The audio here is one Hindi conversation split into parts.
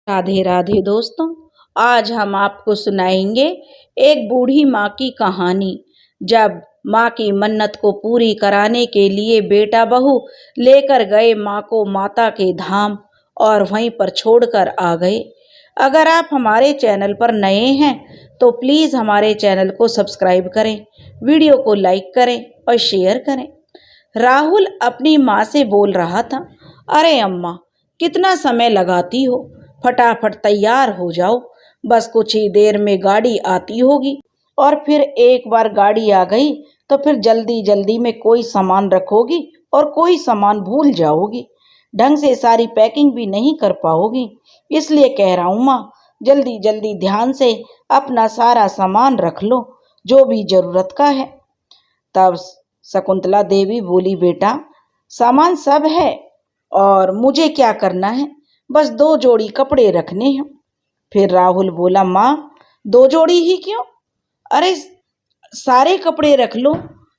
राधे राधे दोस्तों। आज हम आपको सुनाएंगे एक बूढ़ी माँ की कहानी। जब माँ की मन्नत को पूरी कराने के लिए बेटा बहू लेकर गए माँ को माता के धाम और वहीं पर छोड़कर आ गए। अगर आप हमारे चैनल पर नए हैं तो प्लीज़ हमारे चैनल को सब्सक्राइब करें, वीडियो को लाइक करें और शेयर करें। राहुल अपनी माँ से बोल रहा था, अरे अम्मा, कितना समय लगाती हो, फटाफट तैयार हो जाओ, बस कुछ ही देर में गाड़ी आती होगी। और फिर एक बार गाड़ी आ गई तो फिर जल्दी जल्दी में कोई सामान रखोगी और कोई सामान भूल जाओगी, ढंग से सारी पैकिंग भी नहीं कर पाओगी। इसलिए कह रहा हूँ माँ, जल्दी जल्दी ध्यान से अपना सारा सामान रख लो जो भी जरूरत का है। तब शकुंतला देवी बोली, बेटा सामान सब है और मुझे क्या करना है, बस 2 जोड़ी कपड़े रखने हैं। फिर राहुल बोला, माँ 2 जोड़ी ही क्यों, अरे सारे कपड़े रख लो,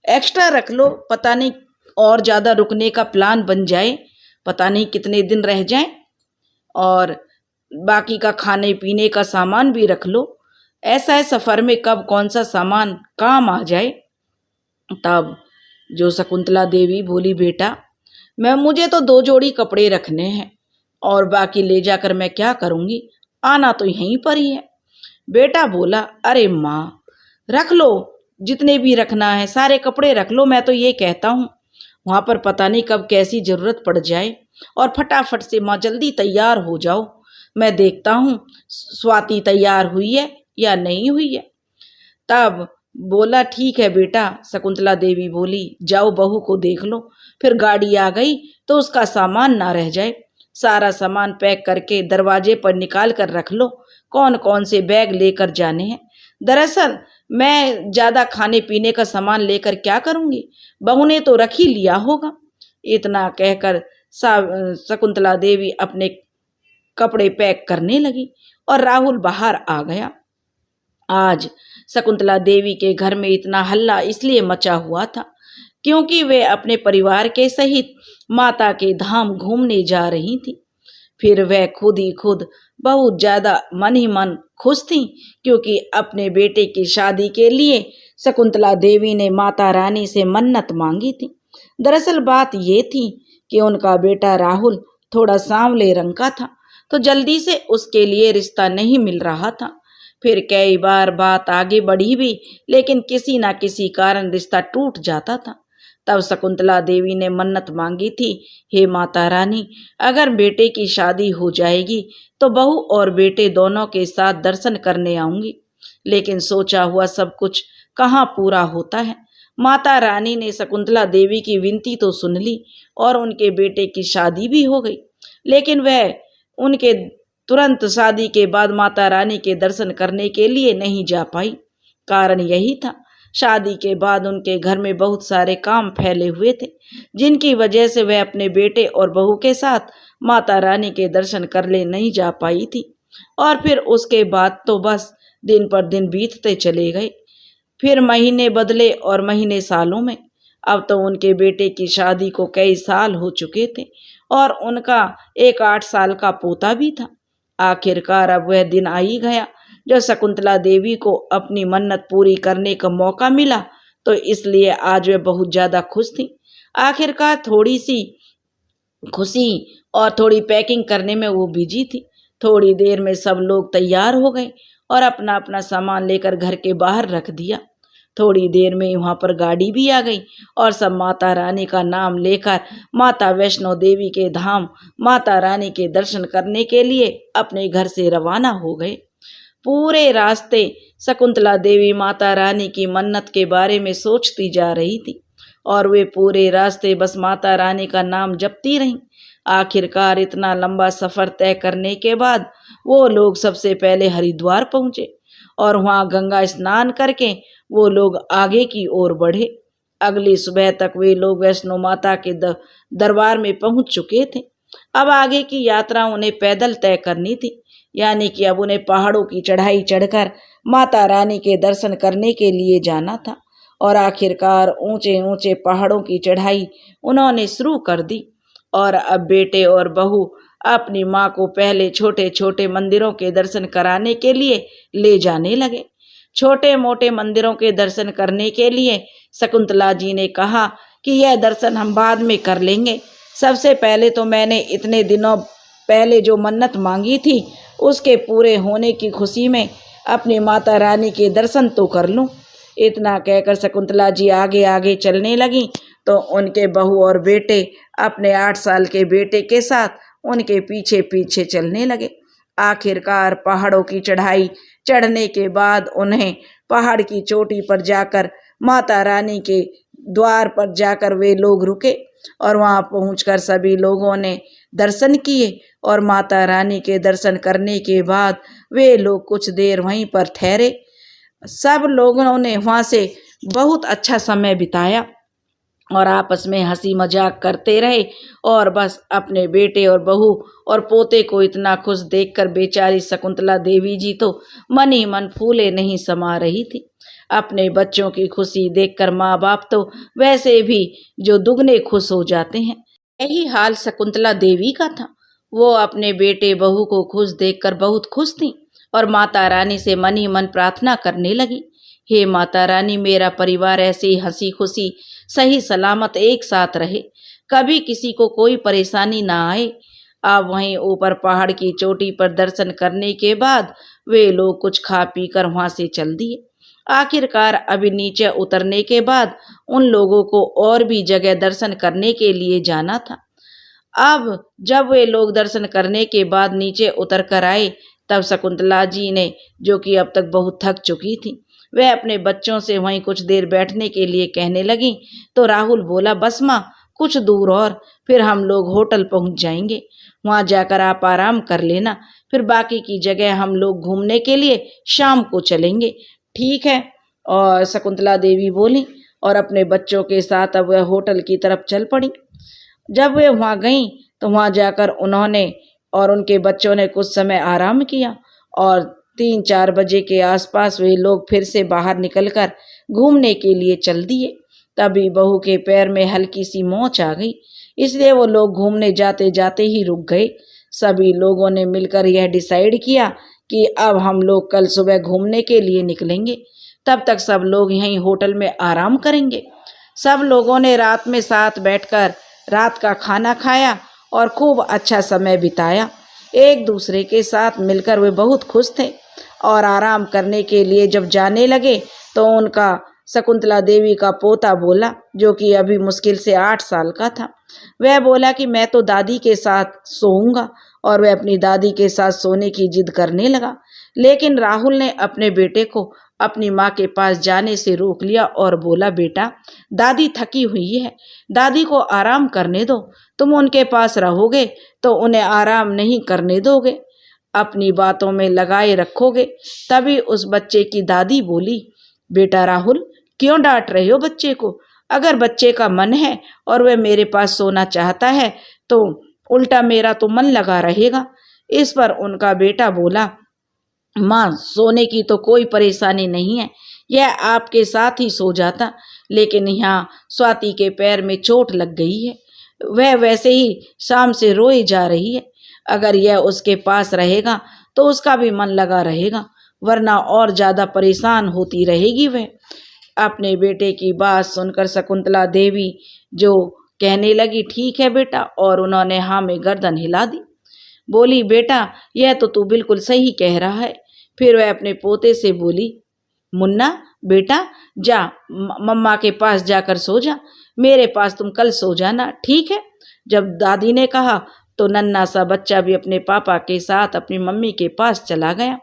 एक्स्ट्रा रख लो, पता नहीं और ज़्यादा रुकने का प्लान बन जाए, पता नहीं कितने दिन रह जाएं, और बाकी का खाने पीने का सामान भी रख लो, ऐसा है सफ़र में कब कौन सा सामान काम आ जाए। तब जो शकुंतला देवी बोली, बेटा मुझे तो 2 जोड़ी कपड़े रखने हैं और बाकी ले जाकर मैं क्या करूँगी, आना तो यहीं पर ही है। बेटा बोला, अरे माँ रख लो, जितने भी रखना है सारे कपड़े रख लो, मैं तो ये कहता हूँ वहाँ पर पता नहीं कब कैसी ज़रूरत पड़ जाए, और फटाफट से माँ जल्दी तैयार हो जाओ, मैं देखता हूँ स्वाति तैयार हुई है या नहीं हुई है। तब बोला, ठीक है बेटा। शकुंतला देवी बोली, जाओ बहू को देख लो, फिर गाड़ी आ गई तो उसका सामान ना रह जाए, सारा सामान पैक करके दरवाजे पर निकाल कर रख लो, कौन कौन से बैग लेकर जाने हैं। दरअसल मैं ज़्यादा खाने पीने का सामान लेकर क्या करूँगी, बहू ने तो रख ही लिया होगा। इतना कहकर शकुंतला देवी अपने कपड़े पैक करने लगी और राहुल बाहर आ गया। आज शकुंतला देवी के घर में इतना हल्ला इसलिए मचा हुआ था क्योंकि वे अपने परिवार के सहित माता के धाम घूमने जा रही थी। फिर वह खुद ही खुद बहुत ज़्यादा मन ही मन खुश थी क्योंकि अपने बेटे की शादी के लिए शकुंतला देवी ने माता रानी से मन्नत मांगी थी। दरअसल बात ये थी कि उनका बेटा राहुल थोड़ा सांवले रंग का था, तो जल्दी से उसके लिए रिश्ता नहीं मिल रहा था। फिर कई बार बात आगे बढ़ी भी, लेकिन किसी ना किसी कारण रिश्ता टूट जाता था। तब शकुंतला देवी ने मन्नत मांगी थी, हे माता रानी, अगर बेटे की शादी हो जाएगी तो बहू और बेटे दोनों के साथ दर्शन करने आऊंगी। लेकिन सोचा हुआ सब कुछ कहाँ पूरा होता है। माता रानी ने शकुंतला देवी की विनती तो सुन ली और उनके बेटे की शादी भी हो गई, लेकिन वह उनके तुरंत शादी के बाद माता रानी के दर्शन करने के लिए नहीं जा पाई। कारण यही था, शादी के बाद उनके घर में बहुत सारे काम फैले हुए थे, जिनकी वजह से वह अपने बेटे और बहू के साथ माता रानी के दर्शन करने नहीं जा पाई थी। और फिर उसके बाद तो बस दिन पर दिन बीतते चले गए। फिर महीने बदले और महीने सालों में। अब तो उनके बेटे की शादी को कई साल हो चुके थे और उनका एक 8 साल का पोता भी था। आखिरकार अब वह दिन आ ही गया जब शकुंतला देवी को अपनी मन्नत पूरी करने का मौका मिला, तो इसलिए आज वह बहुत ज़्यादा खुश थी। आखिरकार थोड़ी सी खुशी और थोड़ी पैकिंग करने में वो बिजी थी। थोड़ी देर में सब लोग तैयार हो गए और अपना अपना सामान लेकर घर के बाहर रख दिया। थोड़ी देर में वहाँ पर गाड़ी भी आ गई और सब माता रानी का नाम लेकर माता वैष्णो देवी के धाम माता रानी के दर्शन करने के लिए अपने घर से रवाना हो गए। पूरे रास्ते शकुंतला देवी माता रानी की मन्नत के बारे में सोचती जा रही थी और वे पूरे रास्ते बस माता रानी का नाम जपती रहीं। आखिरकार इतना लंबा सफ़र तय करने के बाद वो लोग सबसे पहले हरिद्वार पहुँचे और वहाँ गंगा स्नान करके वो लोग आगे की ओर बढ़े। अगली सुबह तक वे लोग वैष्णो माता के दरबार में पहुँच चुके थे। अब आगे की यात्रा उन्हें पैदल तय करनी थी, यानी कि अब उन्हें पहाड़ों की चढ़ाई चढ़कर माता रानी के दर्शन करने के लिए जाना था। और आखिरकार ऊंचे ऊंचे पहाड़ों की चढ़ाई उन्होंने शुरू कर दी और अब बेटे और बहू अपनी माँ को पहले छोटे छोटे मंदिरों के दर्शन कराने के लिए ले जाने लगे। छोटे मोटे मंदिरों के दर्शन करने के लिए शकुंतला जी ने कहा कि यह दर्शन हम बाद में कर लेंगे, सबसे पहले तो मैंने इतने दिनों पहले जो मन्नत मांगी थी उसके पूरे होने की खुशी में अपनी माता रानी के दर्शन तो कर लूं। इतना कहकर शकुंतला जी आगे आगे चलने लगी तो उनके बहू और बेटे अपने 8 साल के बेटे के साथ उनके पीछे पीछे चलने लगे। आखिरकार पहाड़ों की चढ़ाई चढ़ने के बाद उन्हें पहाड़ की चोटी पर जाकर माता रानी के द्वार पर जाकर वे लोग रुके और वहां पहुंचकर सभी लोगों ने दर्शन किए और माता रानी के दर्शन करने के बाद वे लोग कुछ देर वहीं पर ठहरे। सब लोगों ने वहां से बहुत अच्छा समय बिताया और आपस में हंसी मजाक करते रहे और बस अपने बेटे और बहू और पोते को इतना खुश देखकर बेचारी शकुंतला देवी जी तो मन ही मन फूले नहीं समा रही थी। अपने बच्चों की खुशी देखकर माँ बाप तो वैसे भी जो दुगने खुश हो जाते हैं। यही हाल शकुंतला देवी का था। वो अपने बेटे बहू को खुश देखकर बहुत खुश थी और माता रानी से मन ही मन प्रार्थना करने लगी, हे माता रानी, मेरा परिवार ऐसे ही हंसी खुशी सही सलामत एक साथ रहे, कभी किसी को कोई परेशानी ना आए। अब वहीं ऊपर पहाड़ की चोटी पर दर्शन करने के बाद वे लोग कुछ खा पी कर वहां से चल दिए। आखिरकार अभी नीचे उतरने के बाद उन लोगों को और भी जगह दर्शन करने के लिए जाना था। अब जब वे लोग दर्शन करने के बाद नीचे उतर कर आए तब शकुंतला जी ने, जो कि अब तक बहुत थक चुकी थी, वह अपने बच्चों से वहीं कुछ देर बैठने के लिए कहने लगी तो राहुल बोला, बस माँ कुछ दूर और फिर हम लोग होटल पहुंच जाएंगे, वहां जाकर आप आराम कर लेना, फिर बाकी की जगह हम लोग घूमने के लिए शाम को चलेंगे। ठीक है। और शकुंतला देवी बोली और अपने बच्चों के साथ अब वह होटल की तरफ चल पड़ी। जब वे वहां गईं तो वहां जाकर उन्होंने और उनके बच्चों ने कुछ समय आराम किया और 3-4 बजे के आसपास वे लोग फिर से बाहर निकलकर घूमने के लिए चल दिए। तभी बहू के पैर में हल्की सी मोच आ गई, इसलिए वो लोग घूमने जाते जाते ही रुक गए। सभी लोगों ने मिलकर यह डिसाइड किया कि अब हम लोग कल सुबह घूमने के लिए निकलेंगे, तब तक सब लोग यहीं होटल में आराम करेंगे। सब लोगों ने रात में साथ बैठकर रात का खाना खाया और खूब अच्छा समय बिताया। एक दूसरे के साथ मिलकर वे बहुत खुश थे और आराम करने के लिए जब जाने लगे तो उनका शकुंतला देवी का पोता बोला, जो कि अभी मुश्किल से 8 साल का था, वह बोला कि मैं तो दादी के साथ सोऊंगा और वह अपनी दादी के साथ सोने की जिद करने लगा। लेकिन राहुल ने अपने बेटे को अपनी माँ के पास जाने से रोक लिया और बोला, बेटा दादी थकी हुई है, दादी को आराम करने दो, तुम उनके पास रहोगे तो उन्हें आराम नहीं करने दोगे, अपनी बातों में लगाए रखोगे। तभी उस बच्चे की दादी बोली, बेटा राहुल क्यों डांट रहे हो बच्चे को, अगर बच्चे का मन है और वह मेरे पास सोना चाहता है तो उल्टा मेरा तो मन लगा रहेगा। इस पर उनका बेटा बोला, माँ सोने की तो कोई परेशानी नहीं है, यह आपके साथ ही सो जाता, लेकिन यहाँ स्वाति के पैर में चोट लग गई है, वह वैसे ही शाम से रोई जा रही है, अगर यह उसके पास रहेगा तो उसका भी मन लगा रहेगा, वरना और ज्यादा परेशान होती रहेगी वह। अपने बेटे की बात सुनकर शकुंतला देवी जो कहने लगी, ठीक है बेटा, और उन्होंने हाँ में गर्दन हिला दी। बोली, बेटा यह तो तू बिल्कुल सही कह रहा है। फिर वह अपने पोते से बोली, मुन्ना बेटा जा मम्मा के पास जाकर सो जा, मेरे पास तुम कल सो जाना, ठीक है। जब दादी ने कहा तो नन्हा सा बच्चा भी अपने पापा के साथ अपनी मम्मी के पास चला गया।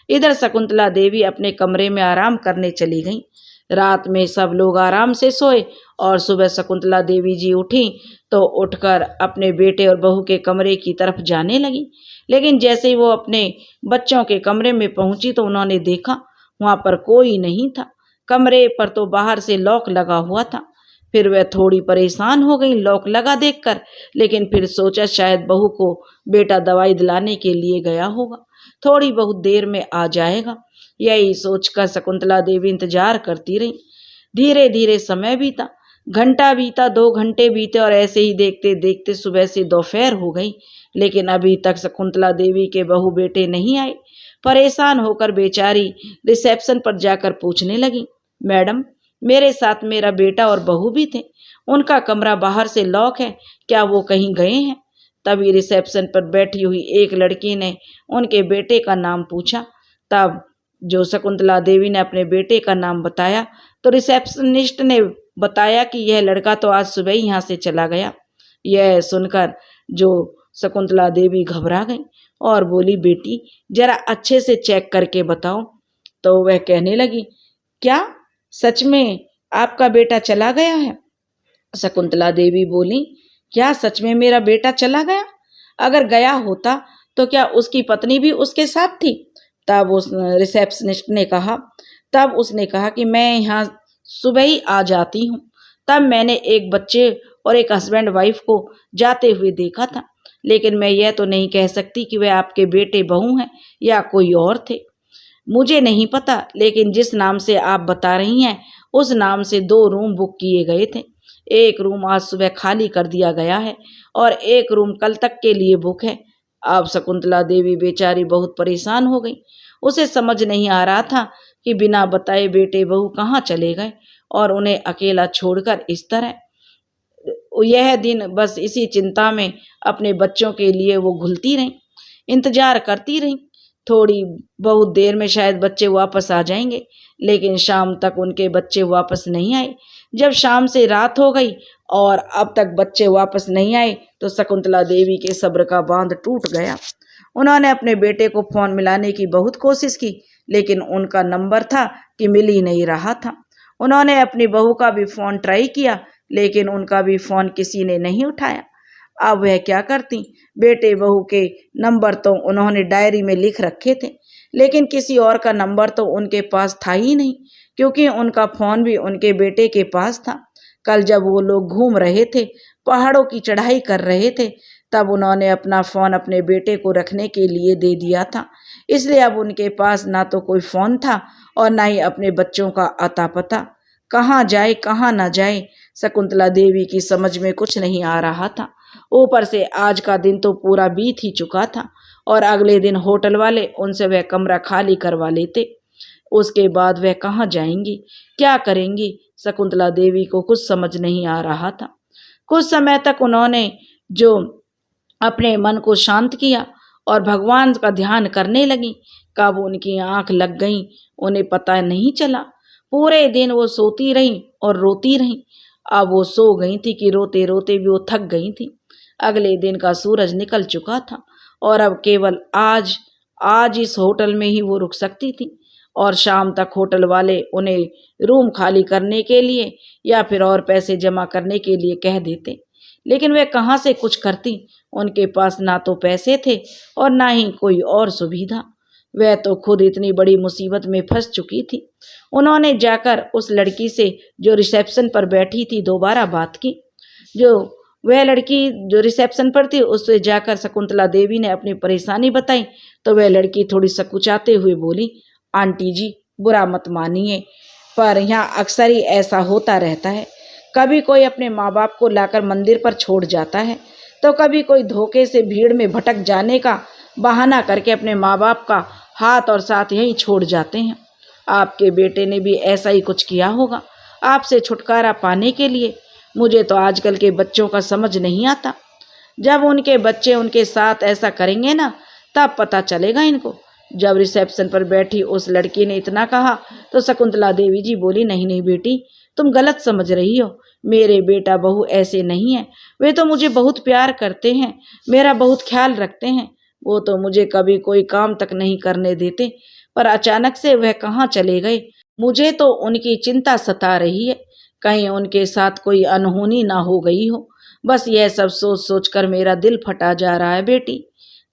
इधर शकुंतला देवी अपने कमरे में आराम करने चली गई। रात में सब लोग आराम से सोए और सुबह शकुंतला देवी जी उठी तो उठकर अपने बेटे और बहू के कमरे की तरफ जाने लगी। लेकिन जैसे ही वो अपने बच्चों के कमरे में पहुंची तो उन्होंने देखा वहां पर कोई नहीं था, कमरे पर तो बाहर से लॉक लगा हुआ था। फिर वह थोड़ी परेशान हो गई लॉक लगा देखकर, लेकिन फिर सोचा शायद बहू को बेटा दवाई दिलाने के लिए गया होगा, थोड़ी बहुत देर में आ जाएगा। यही सोचकर शकुंतला देवी इंतजार करती रही। धीरे धीरे समय बीता, घंटा बीता, 2 घंटे बीते और ऐसे ही देखते देखते सुबह से दोपहर हो गई। लेकिन अभी तक शकुंतला देवी के बहू बेटे नहीं आए। परेशान होकर बेचारी रिसेप्शन पर जाकर पूछने लगी, मैडम मेरे साथ मेरा बेटा और बहू भी थे, उनका कमरा बाहर से लॉक है, क्या वो कहीं गए हैं? तभी रिसेप्शन पर बैठी हुई एक लड़की ने उनके बेटे का नाम पूछा। तब जो शकुंतला देवी ने अपने बेटे का नाम बताया तो रिसेप्शनिस्ट ने बताया कि यह लड़का तो आज सुबह ही यहाँ से चला गया। यह सुनकर जो शकुंतला देवी घबरा गई और बोली, बेटी जरा अच्छे से चेक करके बताओ। तो वह कहने लगी, क्या सच में आपका बेटा चला गया है? शकुंतला देवी बोली, क्या सच में मेरा बेटा चला गया? अगर गया होता तो क्या उसकी पत्नी भी उसके साथ थी? तब उस रिसेप्शनिस्ट ने कहा कि मैं यहाँ सुबह ही आ जाती हूँ। तब मैंने एक बच्चे और एक हस्बैंड वाइफ को जाते हुए देखा था, लेकिन मैं यह तो नहीं कह सकती कि वे आपके बेटे बहू हैं या कोई और थे। मुझे नहीं पता, लेकिन जिस नाम से आप बता रही हैं उस नाम से 2 रूम बुक किए गए थे। एक रूम आज सुबह खाली कर दिया गया है और एक रूम कल तक के लिए बुक है। अब शकुंतला देवी बेचारी बहुत परेशान हो गई। उसे समझ नहीं आ रहा था कि बिना बताए बेटे बहू कहाँ चले गए और उन्हें अकेला छोड़कर इस तरह। यह दिन बस इसी चिंता में अपने बच्चों के लिए वो घुलती रही, इंतजार करती रही। थोड़ी बहुत देर में शायद बच्चे वापस आ जाएंगे, लेकिन शाम तक उनके बच्चे वापस नहीं आए। जब शाम से रात हो गई और अब तक बच्चे वापस नहीं आए तो शकुंतला देवी के सब्र का बांध टूट गया। उन्होंने अपने बेटे को फोन मिलाने की बहुत कोशिश की, लेकिन उनका नंबर था कि मिल ही नहीं रहा था। उन्होंने अपनी बहू का भी फोन ट्राई किया, लेकिन उनका भी फोन किसी ने नहीं उठाया। अब वह क्या करती? बेटे बहू के नंबर तो उन्होंने डायरी में लिख रखे थे, लेकिन किसी और का नंबर तो उनके पास था ही नहीं, क्योंकि उनका फोन भी उनके बेटे के पास था। कल जब वो लोग घूम रहे थे, पहाड़ों की चढ़ाई कर रहे थे, तब उन्होंने अपना फोन अपने बेटे को रखने के लिए दे दिया था। इसलिए अब उनके पास ना तो कोई फोन था और ना ही अपने बच्चों का अता पता। कहाँ जाए कहाँ ना जाए, शकुंतला देवी की समझ में कुछ नहीं आ रहा था। ऊपर से आज का दिन तो पूरा बीत ही चुका था और अगले दिन होटल वाले उनसे वह कमरा खाली करवा लेते। उसके बाद वह कहाँ जाएंगी, क्या करेंगी? शकुंतला देवी को कुछ समझ नहीं आ रहा था। कुछ समय तक उन्होंने जो अपने मन को शांत किया और भगवान का ध्यान करने लगी, कब उनकी आंख लग गई उन्हें पता नहीं चला। पूरे दिन वो सोती रही और रोती रही। अब वो सो गई थी कि रोते रोते भी वो थक गई थी। अगले दिन का सूरज निकल चुका था और अब केवल आज इस होटल में ही वो रुक सकती थी और शाम तक होटल वाले उन्हें रूम खाली करने के लिए या फिर और पैसे जमा करने के लिए कह देते। लेकिन वे कहाँ से कुछ करती? उनके पास ना तो पैसे थे और ना ही कोई और सुविधा। वह तो खुद इतनी बड़ी मुसीबत में फंस चुकी थी। उन्होंने जाकर उस लड़की से जो रिसेप्शन पर बैठी थी दोबारा बात की। वह लड़की जो रिसेप्शन पर थी उससे जाकर शकुंतला देवी ने अपनी परेशानी बताई तो वह लड़की थोड़ी सकुचाते हुए बोली, आंटी जी बुरा मत मानिए, पर यहाँ अक्सर ही ऐसा होता रहता है। कभी कोई अपने माँ बाप को लाकर मंदिर पर छोड़ जाता है तो कभी कोई धोखे से भीड़ में भटक जाने का बहाना करके अपने माँ बाप का हाथ और साथ यहीं छोड़ जाते हैं। आपके बेटे ने भी ऐसा ही कुछ किया होगा आपसे छुटकारा पाने के लिए। मुझे तो आजकल के बच्चों का समझ नहीं आता। जब उनके बच्चे उनके साथ ऐसा करेंगे ना तब पता चलेगा इनको। जब रिसेप्शन पर बैठी उस लड़की ने इतना कहा तो शकुंतला देवी जी बोली, नहीं नहीं बेटी, तुम गलत समझ रही हो। मेरे बेटा बहू ऐसे नहीं है। वे तो मुझे बहुत प्यार करते हैं, मेरा बहुत ख्याल रखते हैं। वो तो मुझे कभी कोई काम तक नहीं करने देते, पर अचानक से वह कहाँ चले गए। मुझे तो उनकी चिंता सता रही है, कहीं उनके साथ कोई अनहोनी ना हो गई हो। बस यह सब सोच सोच कर मेरा दिल फटा जा रहा है बेटी।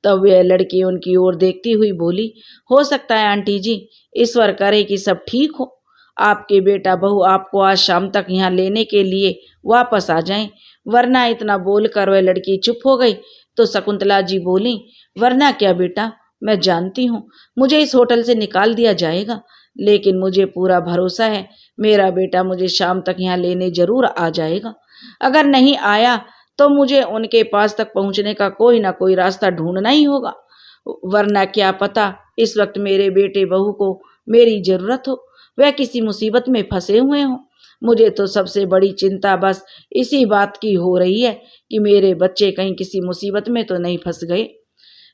तब वह लड़की उनकी ओर देखती हुई बोली, हो सकता है आंटी जी, ईश्वर करे कि सब ठीक हो। आपके बेटा बहू आपको आज शाम तक यहाँ लेने के लिए वापस आ जाएं। वरना इतना बोलकर वह लड़की चुप हो गई तो शकुंतला जी बोली, वरना क्या बेटा, मैं जानती हूँ मुझे इस होटल से निकाल दिया जाएगा, लेकिन मुझे पूरा भरोसा है मेरा बेटा मुझे शाम तक यहाँ लेने जरूर आ जाएगा। अगर नहीं आया तो मुझे उनके पास तक पहुंचने का कोई ना कोई रास्ता ढूंढना ही होगा, वरना क्या पता इस वक्त मेरे बेटे बहू को मेरी जरूरत हो, वह किसी मुसीबत में फंसे हुए हों। मुझे तो सबसे बड़ी चिंता बस इसी बात की हो रही है कि मेरे बच्चे कहीं किसी मुसीबत में तो नहीं फंस गए।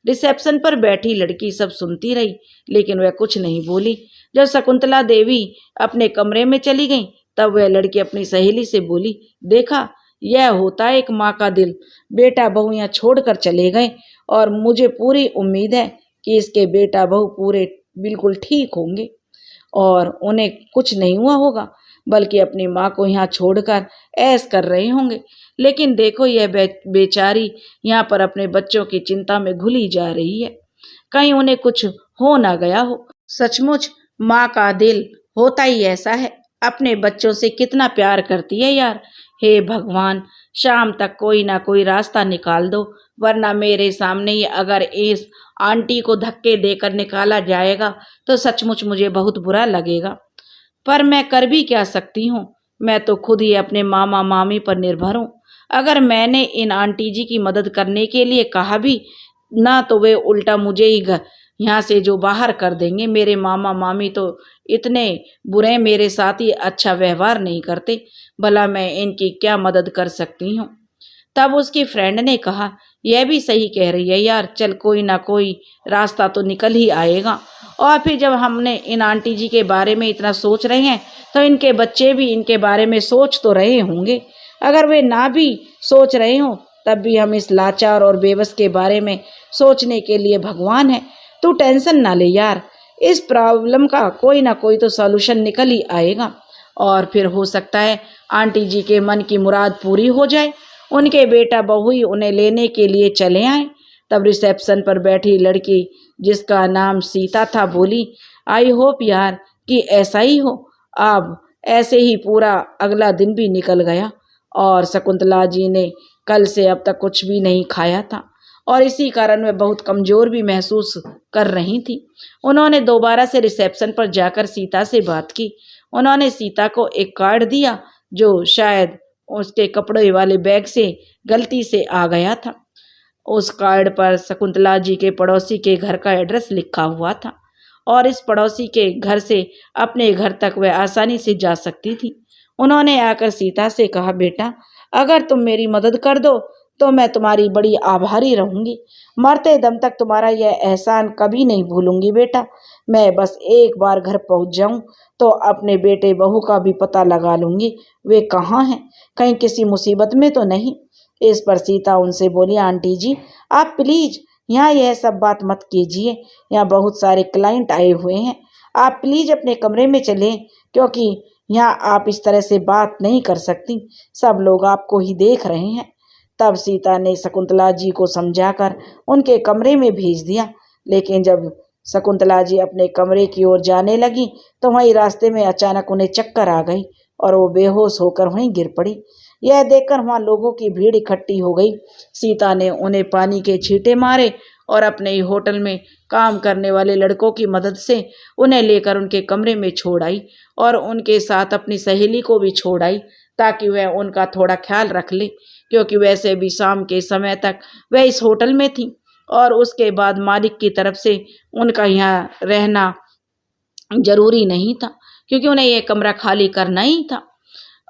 रिसेप्शन पर बैठी लड़की सब सुनती रही, लेकिन वह कुछ नहीं बोली। जब शकुंतला देवी अपने कमरे में चली गई, तब वह लड़की अपनी सहेली से बोली, देखा, यह होता है एक माँ का दिल। बेटा बहू यहाँ छोड़कर चले गए और मुझे पूरी उम्मीद है कि इसके बेटा बहू पूरे बिल्कुल ठीक होंगे और उन्हें कुछ नहीं हुआ होगा, बल्कि अपनी माँ को यहाँ छोड़कर ऐश कर रहे होंगे। लेकिन देखो, यह बेचारी यहाँ पर अपने बच्चों की चिंता में घुली जा रही है, कहीं उन्हें कुछ हो ना गया हो। सचमुच माँ का दिल होता ही ऐसा है, अपने बच्चों से कितना प्यार करती है यार। हे भगवान, शाम तक कोई ना कोई रास्ता निकाल दो, वरना मेरे सामने ही अगर इस आंटी को धक्के देकर निकाला जाएगा तो सचमुच मुझे बहुत बुरा लगेगा। पर मैं कर भी क्या सकती हूँ, मैं तो खुद ही अपने मामा मामी पर निर्भर हूँ। अगर मैंने इन आंटी जी की मदद करने के लिए कहा भी ना, तो वे उल्टा मुझे ही यहाँ से जो बाहर कर देंगे। मेरे मामा मामी तो इतने बुरे, मेरे साथ ही अच्छा व्यवहार नहीं करते, भला मैं इनकी क्या मदद कर सकती हूँ। तब उसकी फ्रेंड ने कहा, यह भी सही कह रही है यार, चल कोई ना कोई रास्ता तो निकल ही आएगा। और फिर जब हमने इन आंटी जी के बारे में इतना सोच रहे हैं, तो इनके बच्चे भी इनके बारे में सोच तो रहे होंगे। अगर वे ना भी सोच रहे हों, तब भी हम इस लाचार और बेबस के बारे में सोचने के लिए भगवान है। तू टेंशन ना ले यार, इस प्रॉब्लम का कोई ना कोई तो सॉल्यूशन निकल ही आएगा और फिर हो सकता है आंटी जी के मन की मुराद पूरी हो जाए, उनके बेटा बहू ही उन्हें लेने के लिए चले आए। तब रिसेप्शन पर बैठी लड़की, जिसका नाम सीता था, बोली, आई होप यार कि ऐसा ही हो। अब ऐसे ही पूरा अगला दिन भी निकल गया और शकुंतला जी ने कल से अब तक कुछ भी नहीं खाया था और इसी कारण वे बहुत कमज़ोर भी महसूस कर रही थी। उन्होंने दोबारा से रिसेप्शन पर जाकर सीता से बात की। उन्होंने सीता को एक कार्ड दिया जो शायद उसके कपड़े वाले बैग से गलती से आ गया था। उस कार्ड पर शकुंतला जी के पड़ोसी के घर का एड्रेस लिखा हुआ था और इस पड़ोसी के घर से अपने घर तक वह आसानी से जा सकती थी। उन्होंने आकर सीता से कहा, बेटा, अगर तुम मेरी मदद कर दो तो मैं तुम्हारी बड़ी आभारी रहूंगी। मरते दम तक तुम्हारा यह एहसान कभी नहीं भूलूंगी बेटा। मैं बस एक बार घर पहुंच जाऊं तो अपने बेटे बहू का भी पता लगा लूंगी, वे कहाँ हैं, कहीं किसी मुसीबत में तो नहीं। इस पर सीता उनसे बोली, आंटी जी, आप प्लीज यहाँ यह सब बात मत कीजिए, यहाँ बहुत सारे क्लाइंट आए हुए हैं, आप प्लीज अपने कमरे में चलें, क्योंकि यहाँ आप इस तरह से बात नहीं कर सकती, सब लोग आपको ही देख रहे हैं। तब सीता ने शकुंतला जी को समझाकर उनके कमरे में भेज दिया, लेकिन जब शकुंतला जी अपने कमरे की ओर जाने लगी तो वहीं रास्ते में अचानक उन्हें चक्कर आ गई और वो बेहोश होकर वहीं गिर पड़ी। यह देखकर वहां लोगों की भीड़ इकट्ठी हो गई। सीता ने उन्हें पानी के छींटे मारे और अपने ही होटल में काम करने वाले लड़कों की मदद से उन्हें लेकर उनके कमरे में छोड़ आई और उनके साथ अपनी सहेली को भी छोड़ आई, ताकि वह उनका थोड़ा ख्याल रख ले, क्योंकि वैसे भी शाम के समय तक वह इस होटल में थी और उसके बाद मालिक की तरफ से उनका यहाँ रहना जरूरी नहीं था, क्योंकि उन्हें यह कमरा खाली करना ही था।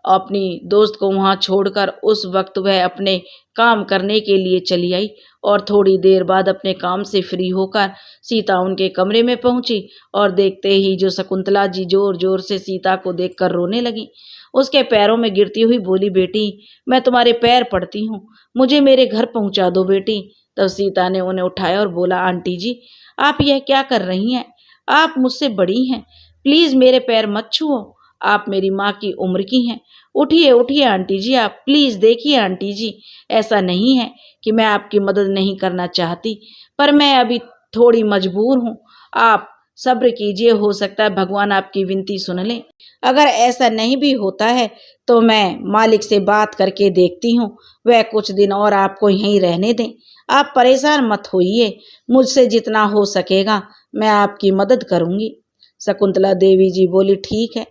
अपनी दोस्त को वहां छोड़कर उस वक्त वह अपने काम करने के लिए चली आई और थोड़ी देर बाद अपने काम से फ्री होकर सीता उनके कमरे में पहुंची और देखते ही जो शकुंतला जी जोर जोर से सीता को देखकर रोने लगी। उसके पैरों में गिरती हुई बोली, बेटी, मैं तुम्हारे पैर पड़ती हूँ, मुझे मेरे घर पहुंचा दो बेटी। तब सीता ने उन्हें उठाया और बोला, आंटी जी, आप यह क्या कर रही हैं, आप मुझसे बड़ी हैं, प्लीज मेरे पैर मत छुओ, आप मेरी माँ की उम्र की हैं, उठिए उठिए आंटी जी, आप प्लीज देखिए आंटी जी, ऐसा नहीं है कि मैं आपकी मदद नहीं करना चाहती, पर मैं अभी थोड़ी मजबूर हूँ, आप सब्र कीजिए, हो सकता है भगवान आपकी विनती सुन ले। अगर ऐसा नहीं भी होता है तो मैं मालिक से बात करके देखती हूँ, वह कुछ दिन और आपको यहीं रहने दें, आप परेशान मत होइए, मुझसे जितना हो सकेगा मैं आपकी मदद करूँगी। शकुंतला देवी जी बोली, ठीक है।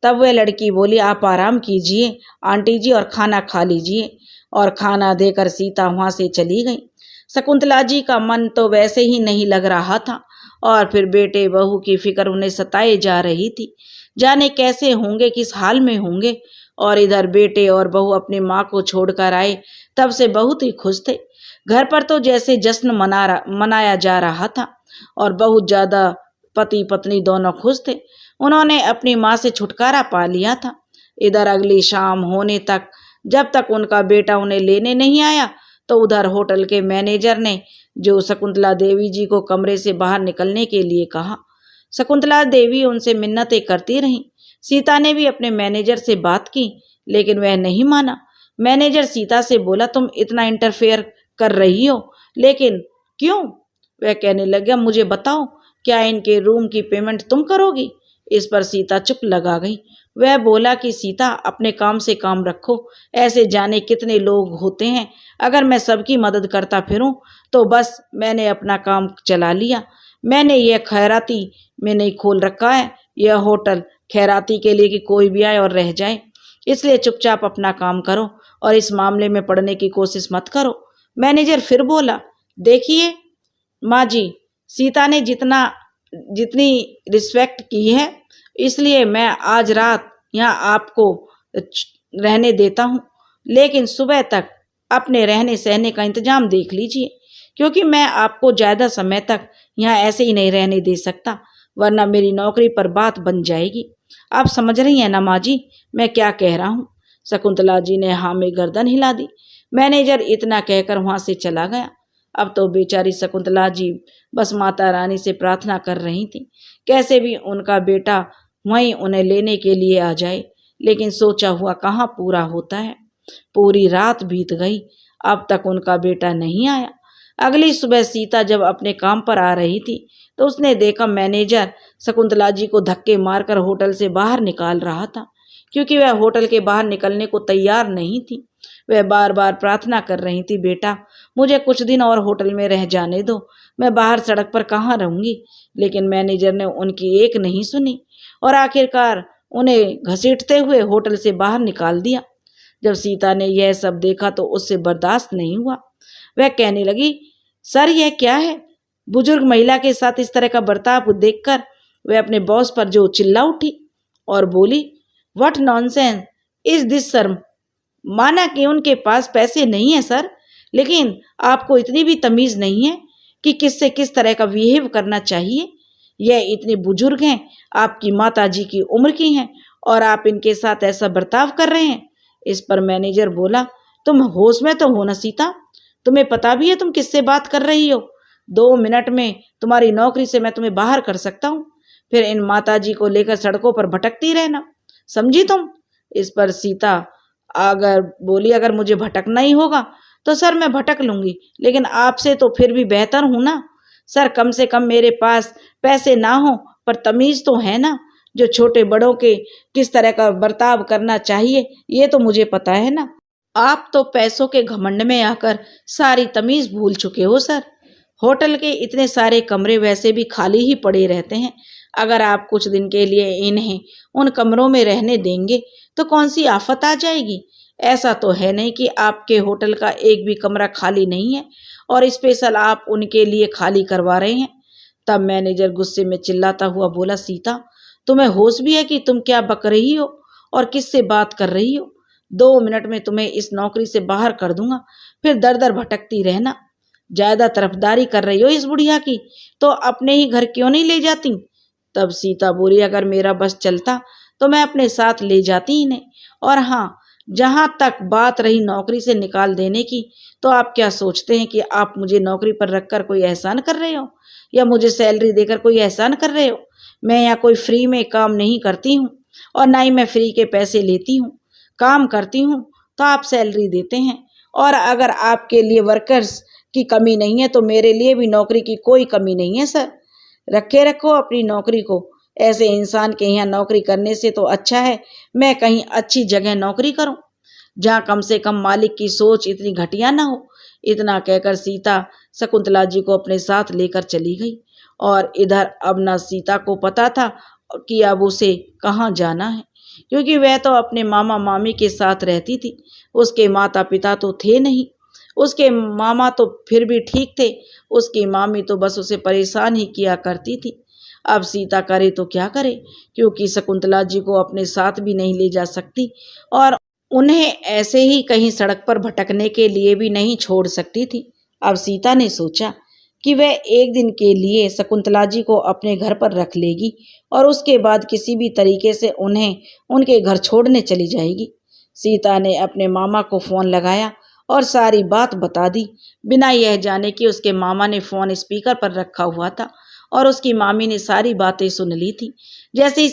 तब वह लड़की बोली, आप आराम कीजिए आंटी जी और खाना खा लीजिए, और खाना देकर सीता वहां से चली गई। शकुंतला जी का मन तो वैसे ही नहीं लग रहा था और फिर बेटे बहू की फिक्र उन्हें सताए जा रही थी। जाने कैसे होंगे, किस हाल में होंगे। और इधर बेटे और बहू अपनी माँ को छोड़कर आए, तब से बहुत ही खुश थे। घर पर तो जैसे जश्न मनाया जा रहा था और बहुत ज्यादा पति पत्नी दोनों खुश थे। उन्होंने अपनी माँ से छुटकारा पा लिया था। इधर अगली शाम होने तक जब तक उनका बेटा उन्हें लेने नहीं आया, तो उधर होटल के मैनेजर ने जो शकुंतला देवी जी को कमरे से बाहर निकलने के लिए कहा। शकुंतला देवी उनसे मिन्नतें करती रहीं। सीता ने भी अपने मैनेजर से बात की, लेकिन वह नहीं माना। मैनेजर सीता से बोला, तुम इतना इंटरफेयर कर रही हो, लेकिन क्यों? वह कहने लगा, मुझे बताओ, क्या इनके रूम की पेमेंट तुम करोगी? इस पर सीता चुप लगा गई। वह बोला कि सीता, अपने काम से काम रखो, ऐसे जाने कितने लोग होते हैं। अगर मैं सबकी मदद करता फिरूं तो बस मैंने अपना काम चला लिया। मैंने यह खैराती में नहीं खोल रखा है, यह होटल खैराती के लिए कि कोई भी आए और रह जाए। इसलिए चुपचाप अपना काम करो और इस मामले में पड़ने की कोशिश मत करो। मैनेजर फिर बोला, देखिए माँ जी, सीता ने जितनी रिस्पेक्ट की है, इसलिए मैं आज रात यहाँ आपको रहने देता हूँ, लेकिन सुबह तक अपने रहने सहने का इंतजाम देख लीजिए, क्योंकि मैं आपको ज़्यादा समय तक यहाँ ऐसे ही नहीं रहने दे सकता, वरना मेरी नौकरी पर बात बन जाएगी। आप समझ रही हैं ना माँ जी, मैं क्या कह रहा हूँ? शकुंतला जी ने हाँ में गर्दन हिला दी। मैनेजर इतना कहकर वहां से चला गया। अब तो बेचारी शकुंतला जी बस माता रानी से प्रार्थना कर रही थी, कैसे भी उनका बेटा वहीं उन्हें लेने के लिए आ जाए। लेकिन सोचा हुआ कहाँ पूरा होता है। पूरी रात बीत गई, अब तक उनका बेटा नहीं आया। अगली सुबह सीता जब अपने काम पर आ रही थी, तो उसने देखा मैनेजर शकुंतला जी को धक्के मारकर होटल से बाहर निकाल रहा था, क्योंकि वह होटल के बाहर निकलने को तैयार नहीं थी। वह बार बार प्रार्थना कर रही थी, बेटा मुझे कुछ दिन और होटल में रह जाने दो, मैं बाहर सड़क पर कहाँ रहूंगी। लेकिन मैनेजर ने उनकी एक नहीं सुनी और आखिरकार उन्हें घसीटते हुए होटल से बाहर निकाल दिया। जब सीता ने यह सब देखा तो उससे बर्दाश्त नहीं हुआ। वह कहने लगी, सर यह क्या है? बुजुर्ग महिला के साथ इस तरह का बर्ताव देखकर वह अपने बॉस पर जो चिल्ला उठी और बोली, what nonsense is this sir? माना कि उनके पास पैसे नहीं है सर, लेकिन आपको इतनी भी तमीज नहीं है कि किससे किस तरह का बिहेव करना चाहिए। यह इतने बुजुर्ग हैं, आपकी माता जी की उम्र की हैं, और आप इनके साथ ऐसा बर्ताव कर रहे हैं। इस पर मैनेजर बोला, तुम होश में तो हो ना सीता? तुम्हें पता भी है तुम किससे बात कर रही हो? 2 मिनट में तुम्हारी नौकरी से मैं तुम्हें बाहर कर सकता हूँ, फिर इन माता जी को लेकर सड़कों पर भटकती रहना, समझी तुम? इस पर सीता अगर बोली, अगर मुझे भटकना ही होगा तो सर मैं भटक लूंगी, लेकिन आपसे तो फिर भी बेहतर हूं ना सर। कम से कम मेरे पास पैसे ना हो पर तमीज तो है ना, जो छोटे बड़ों के किस तरह का बर्ताव करना चाहिए ये तो मुझे पता है ना। आप तो पैसों के घमंड में आकर सारी तमीज भूल चुके हो सर। होटल के इतने सारे कमरे वैसे भी खाली ही पड़े रहते हैं। अगर आप कुछ दिन के लिए इन्हें उन कमरों में रहने देंगे तो कौन सी आफत आ जाएगी। ऐसा तो है नहीं कि आपके होटल का एक भी कमरा खाली नहीं है और स्पेशल आप उनके लिए खाली करवा रहे हैं। तब मैनेजर गुस्से में चिल्लाता हुआ बोला, सीता तुम्हें होश भी है कि तुम क्या बक रही हो और किससे बात कर रही हो? 2 मिनट में तुम्हें इस नौकरी से बाहर कर दूंगा, फिर दर दर भटकती रहना। ज्यादा तरफदारी कर रही हो इस बुढ़िया की, तो अपने ही घर क्यों नहीं ले जाती? तब सीता बोली, अगर मेरा बस चलता तो मैं अपने साथ ले जाती इन्हें। और हाँ, जहां तक बात रही नौकरी से निकाल देने की, तो आप क्या सोचते हैं कि आप मुझे नौकरी पर रखकर कोई एहसान कर रहे हो या मुझे सैलरी देकर कोई एहसान कर रहे हो? मैं यहाँ कोई फ्री में काम नहीं करती हूँ और ना ही मैं फ्री के पैसे लेती हूँ। काम करती हूँ तो आप सैलरी देते हैं, और अगर आपके लिए वर्कर्स की कमी नहीं है तो मेरे लिए भी नौकरी की कोई कमी नहीं है सर। रखे रखो अपनी नौकरी को। ऐसे इंसान के यहाँ नौकरी करने से तो अच्छा है मैं कहीं अच्छी जगह नौकरी करूं, जहाँ कम से कम मालिक की सोच इतनी घटिया ना हो। इतना कहकर सीता शकुंतला जी को अपने साथ लेकर चली गई। और इधर अब न सीता को पता था कि अब उसे कहाँ जाना है। क्योंकि वह तो अपने मामा मामी के साथ रहती थी। उसके माता पिता तो थे नहीं। उसके मामा तो फिर भी ठीक थे, उसकी मामी तो बस उसे परेशान ही किया करती थी। अब सीता करे तो क्या करे, क्योंकि शकुंतला जी को अपने साथ भी नहीं ले जा सकती और उन्हें ऐसे ही कहीं सड़क पर भटकने के लिए भी नहीं छोड़ सकती थी। अब सीता ने सोचा कि वह एक दिन के लिए शकुंतला जी को अपने घर पर रख लेगी और उसके बाद किसी भी तरीके से उन्हें उनके घर छोड़ने चली जाएगी। सीता ने अपने मामा को फ़ोन लगाया और सारी बात बता दी, बिना यह जाने कि उसके मामा ने फ़ोन स्पीकर पर रखा हुआ था और उसकी मामी ने सारी बातें सुन ली थी। जैसे ही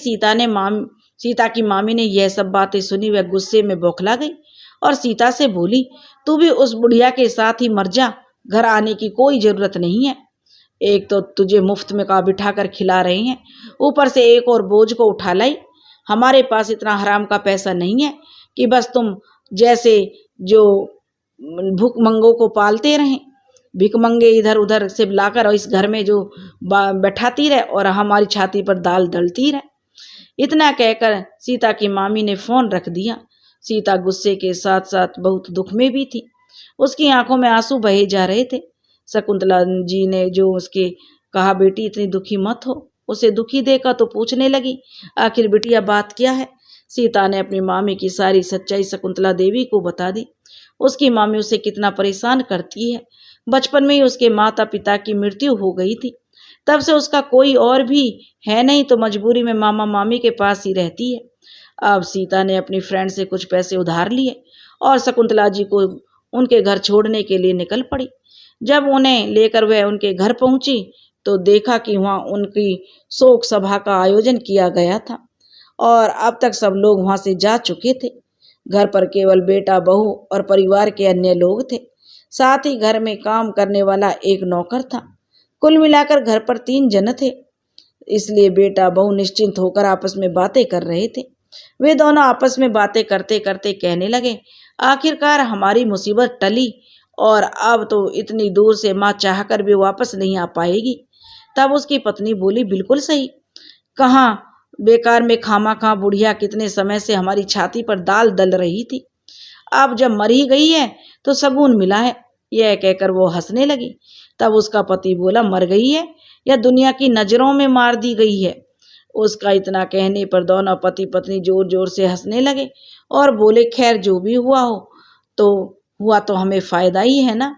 सीता की मामी ने यह सब बातें सुनी, वह गुस्से में बौखला गई और सीता से बोली, तू भी उस बुढ़िया के साथ ही मर जा, घर आने की कोई ज़रूरत नहीं है। एक तो तुझे मुफ्त में का बिठा कर खिला रहे हैं, ऊपर से एक और बोझ को उठा लाई। हमारे पास इतना हराम का पैसा नहीं है कि बस तुम जैसे जो भूखमंगों को पालते रहें, भिकमंगे इधर उधर से लाकर और इस घर में जो बैठाती रहे और हमारी छाती पर दाल दलती रहे। इतना कहकर सीता की मामी ने फ़ोन रख दिया। सीता गुस्से के साथ साथ बहुत दुख में भी थी। उसकी आंखों में आंसू बहे जा रहे थे। शकुंतला जी ने जो उसके कहा, बेटी इतनी दुखी मत हो। उसे दुखी देखा तो पूछने लगी, आखिर बिटिया बात क्या है। सीता ने अपनी मामी की सारी सच्चाई शकुंतला देवी को बता दी। उसकी मामी उसे कितना परेशान करती है। बचपन में ही उसके माता पिता की मृत्यु हो गई थी, तब से उसका कोई और भी है नहीं, तो मजबूरी में मामा मामी के पास ही रहती है। अब सीता ने अपनी फ्रेंड से कुछ पैसे उधार लिए और शकुंतला जी को उनके घर छोड़ने के लिए निकल पड़ी। जब उन्हें लेकर वह उनके घर पहुंची तो देखा कि वहां उनकी शोक सभा का आयोजन किया गया था और अब तक सब लोग वहां से जा चुके थे। घर पर केवल बेटा, बहू और परिवार के अन्य लोग थे। साथ ही घर में काम करने वाला एक नौकर था। कुल मिलाकर घर पर 3 जन थे। इसलिए बेटा बहू निश्चिंत होकर आपस में बातें कर रहे थे। वे दोनों आपस में बातें करते करते कहने लगे, आखिरकार हमारी मुसीबत टली और अब तो इतनी दूर से माँ चाहकर भी वापस नहीं आ पाएगी। तब उसकी पत्नी बोली, बिल्कुल सही कहाँ, बेकार में खामा बुढ़िया कितने समय से हमारी छाती पर दाल दल रही थी, अब जब मर ही गई है तो शगुन मिला है। यह कहकर वो हंसने लगी। तब उसका पति बोला, मर गई है या दुनिया की नजरों में मार दी गई है। उसका इतना कहने पर दोनों पति पत्नी जोर जोर से हंसने लगे और बोले, खैर जो भी हुआ तो हमें फायदा ही है ना।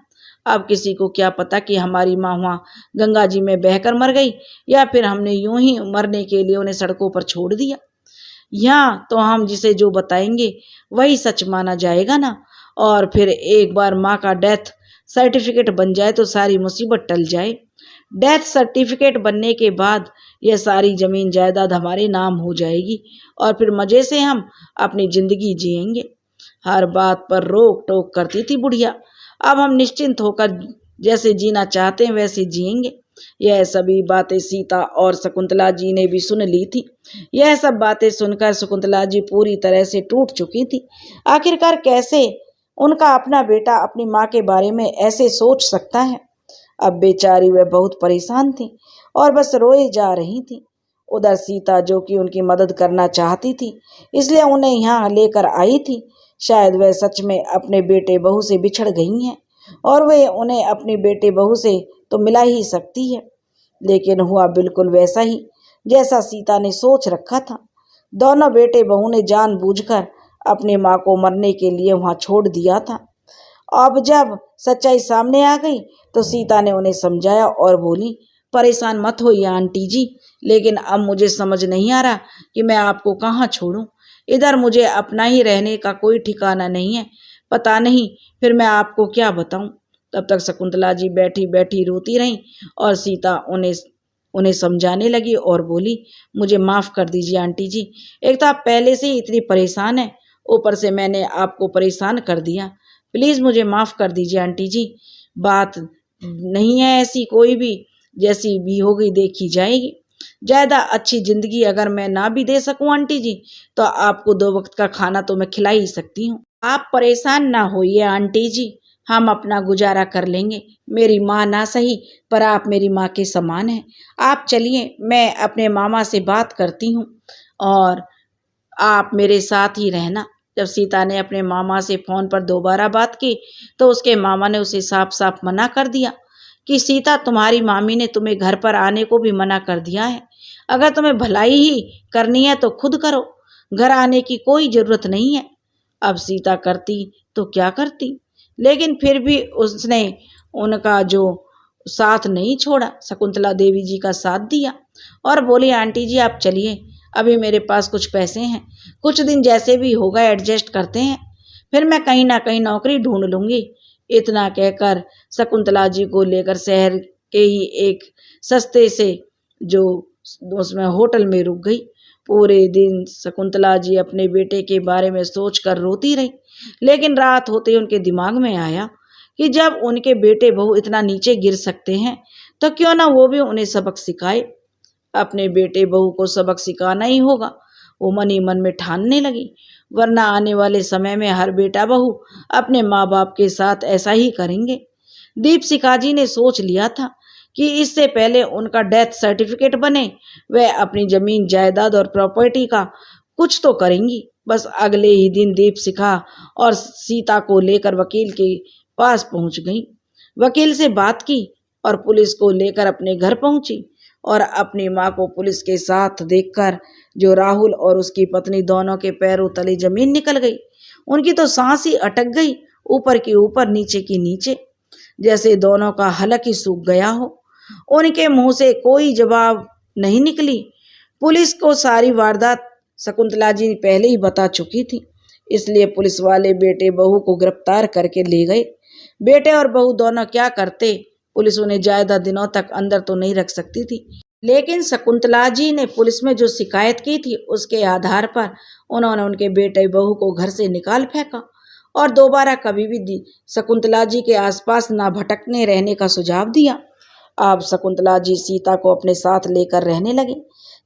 अब किसी को क्या पता कि हमारी माँ वहाँ गंगा जी में बहकर मर गई या फिर हमने यूं ही मरने के लिए उन्हें सड़कों पर छोड़ दिया। यहाँ तो हम जिसे जो बताएंगे वही सच माना जाएगा ना। और फिर एक बार माँ का डेथ सर्टिफिकेट बन जाए तो सारी मुसीबत टल जाए। डेथ सर्टिफिकेट बनने के बाद यह सारी जमीन जायदाद हमारे नाम हो जाएगी और फिर मज़े से हम अपनी ज़िंदगी जिएंगे। हर बात पर रोक टोक करती थी बुढ़िया। अब हम निश्चिंत होकर जैसे जीना चाहते हैं वैसे जिएंगे। यह सभी बातें सीता और शकुंतला जी ने भी सुन ली थी। यह सब बातें सुनकर शकुंतला जी पूरी तरह से टूट चुकी थी। आखिरकार कैसे उनका अपना बेटा अपनी माँ के बारे में ऐसे सोच सकता है। अब बेचारी वह बहुत परेशान थी और बस रोए जा रही थी। उधर सीता जो कि उनकी मदद करना चाहती थी, इसलिए उन्हें यहाँ लेकर आई थी। शायद वह सच में अपने बेटे बहू से बिछड़ गई हैं और वे उन्हें अपनी बेटे बहू से तो मिला ही सकती है। लेकिन हुआ बिल्कुल वैसा ही जैसा सीता ने सोच रखा था। दोनों बेटे बहू ने जानबूझकर अपनी माँ को मरने के लिए वहां छोड़ दिया था। अब जब सच्चाई सामने आ गई तो सीता ने उन्हें समझाया और बोली, परेशान मत होइए आंटी जी, लेकिन अब मुझे समझ नहीं आ रहा कि मैं आपको कहाँ छोड़ूं। इधर मुझे अपना ही रहने का कोई ठिकाना नहीं है। पता नहीं फिर मैं आपको क्या बताऊं। तब तक शकुंतला जी बैठी बैठी रोती रहीं और सीता उन्हें समझाने लगी और बोली, मुझे माफ़ कर दीजिए आंटी जी। एक तो आप पहले से ही इतनी परेशान हैं, ऊपर से मैंने आपको परेशान कर दिया। प्लीज़ मुझे माफ़ कर दीजिए आंटी जी। बात नहीं है ऐसी कोई भी, जैसी भी होगी देखी जाएगी। ज़्यादा अच्छी ज़िंदगी अगर मैं ना भी दे सकूं आंटी जी, तो आपको 2 वक्त का खाना तो मैं खिला ही सकती हूँ। आप परेशान ना होइए आंटी जी, हम अपना गुजारा कर लेंगे। मेरी माँ ना सही पर आप मेरी माँ के समान हैं। आप चलिए, मैं अपने मामा से बात करती हूँ और आप मेरे साथ ही रहना। जब सीता ने अपने मामा से फोन पर दोबारा बात की तो उसके मामा ने उसे साफ साफ मना कर दिया कि सीता, तुम्हारी मामी ने तुम्हें घर पर आने को भी मना कर दिया है। अगर तुम्हें भलाई ही करनी है तो खुद करो, घर आने की कोई जरूरत नहीं है। अब सीता करती तो क्या करती, लेकिन फिर भी उसने उनका जो साथ नहीं छोड़ा, शकुंतला देवी जी का साथ दिया और बोली, आंटी जी आप चलिए, अभी मेरे पास कुछ पैसे हैं, कुछ दिन जैसे भी होगा एडजस्ट करते हैं, फिर मैं कहीं ना कहीं नौकरी ढूंढ लूंगी। इतना कहकर शकुंतला जी को लेकर शहर के ही एक सस्ते से जो उसमें होटल में रुक गई। पूरे दिन शकुंतला जी अपने बेटे के बारे में सोचकर रोती रही, लेकिन रात होते ही उनके दिमाग में आया कि जब उनके बेटे बहू इतना नीचे गिर सकते हैं तो क्यों ना वो भी उन्हें सबक सिखाए। अपने बेटे बहू को सबक सिखाना ही होगा, वो मन ही मन में ठानने लगी, वरना आने वाले समय में हर बेटा बहू अपने माँ बाप के साथ ऐसा ही करेंगे। दीपशिखा जी ने सोच लिया था कि इससे पहले उनका डेथ सर्टिफिकेट बने वह अपनी जमीन जायदाद और प्रॉपर्टी का कुछ तो करेंगी। बस अगले ही दिन दीपशिखा और सीता को लेकर वकील के पास पहुंच गई, वकील से बात की और पुलिस को लेकर अपने घर पहुंची। और अपनी माँ को पुलिस के साथ देखकर जो राहुल और उसकी पत्नी दोनों के पैरों तले जमीन निकल गई। उनकी तो सांस ही अटक गई, ऊपर की ऊपर नीचे की नीचे, जैसे दोनों का हलक ही सूख गया हो। उनके मुंह से कोई जवाब नहीं निकली। पुलिस को सारी वारदात शकुंतला जी पहले ही बता चुकी थी, इसलिए पुलिस वाले बेटे बहू को गिरफ्तार करके ले गए। बेटे और बहू दोनों क्या करते, पुलिस उन्हें ज्यादा दिनों तक अंदर तो नहीं रख सकती थी, लेकिन शकुंतला जी ने पुलिस में जो शिकायत की थी उसके आधार पर उन्होंने उनके बेटे बहू को घर से निकाल फेंका और दोबारा कभी भी शकुंतला जी के आसपास ना भटकने रहने का सुझाव दिया। अब शकुंतला जी सीता को अपने साथ लेकर रहने लगी।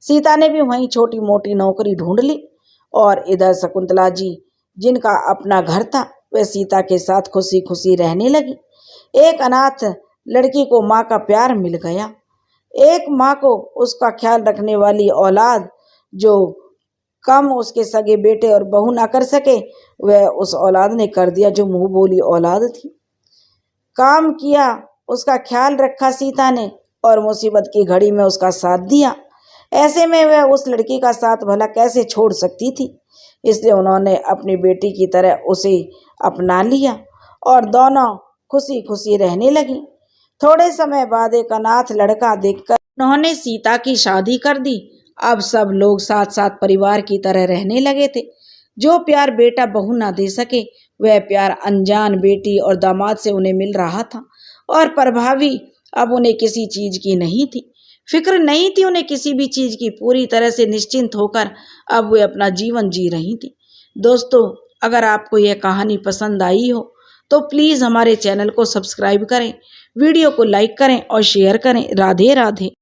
सीता ने भी वहीं छोटी मोटी नौकरी ढूंढ ली और इधर शकुंतला जी जिनका अपना घर था वह सीता के साथ खुशी खुशी रहने लगी। एक अनाथ लड़की को माँ का प्यार मिल गया, एक माँ को उसका ख्याल रखने वाली औलाद जो कम उसके सगे बेटे और बहू ना कर सके वह उस औलाद ने कर दिया जो मुंह बोली औलाद थी। काम किया, उसका ख्याल रखा सीता ने और मुसीबत की घड़ी में उसका साथ दिया। ऐसे में वह उस लड़की का साथ भला कैसे छोड़ सकती थी, इसलिए उन्होंने अपनी बेटी की तरह उसे अपना लिया और दोनों खुशी खुशी रहने लगी। थोड़े समय बाद एक अनाथ लड़का देखकर उन्होंने सीता की शादी कर दी। अब सब लोग साथ साथ परिवार की तरह रहने लगे थे। जो प्यार बेटा बहू ना दे सके वह प्यार अनजान बेटी और दामाद से उन्हें मिल रहा था और प्रभावी अब उन्हें किसी चीज की नहीं थी, फिक्र नहीं थी उन्हें किसी भी चीज की। पूरी तरह से निश्चिंत होकर अब वे अपना जीवन जी रही थी। दोस्तों, अगर आपको यह कहानी पसंद आई हो तो प्लीज़ हमारे चैनल को सब्सक्राइब करें, वीडियो को लाइक करें और शेयर करें। राधे राधे।